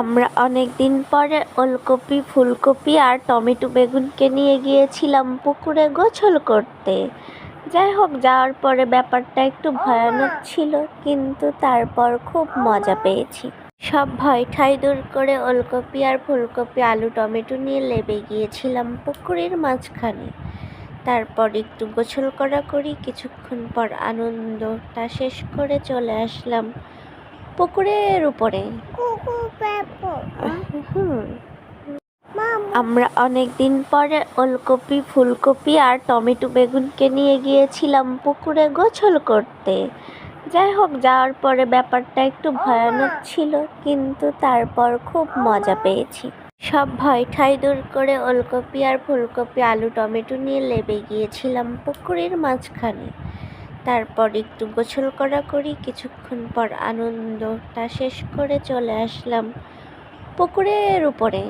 আমরা অনেক দিন পরে ওলকপি, ফুলকপি আর টমেটো বেগুনকে নিয়ে গিয়েছিলাম পুকুরে গোসল করতে। যাই হোক, যাওয়ার পরে ব্যাপারটা একটু ভয়ানক ছিল, কিন্তু তারপর খুব মজা পেয়েছি। সব ভয় ঠাই দূর করে ওলকপি আর ফুলকপি, আলু, টমেটো নিয়ে লেবে গিয়েছিলাম পুকুরের মাঝখানে। তারপর একটু গোসল করি, কিছুক্ষণ পর আনন্দটা শেষ করে চলে আসলাম পুকুরের উপরে। আমরা অনেক দিন পরে ওলকপি, ফুলকপি আর টমেটো বেগুনকে নিয়ে গিয়েছিলাম পুকুরে গোসল করতে। যাই হোক, যাওয়ার পরে ব্যাপারটা একটু ভয়ানক ছিল, কিন্তু তারপর খুব মজা পেয়েছি। সব ভয় ঠাই দূর করে ওলকপি আর ফুলকপি, আলু, টমেটো নিয়ে লেবে গিয়েছিলাম পুকুরের মাঝখানে। তারপর একটু গোসল করি, কিছুক্ষণ পর আনন্দটা শেষ করে চলে আসলাম পুকুরের উপরে।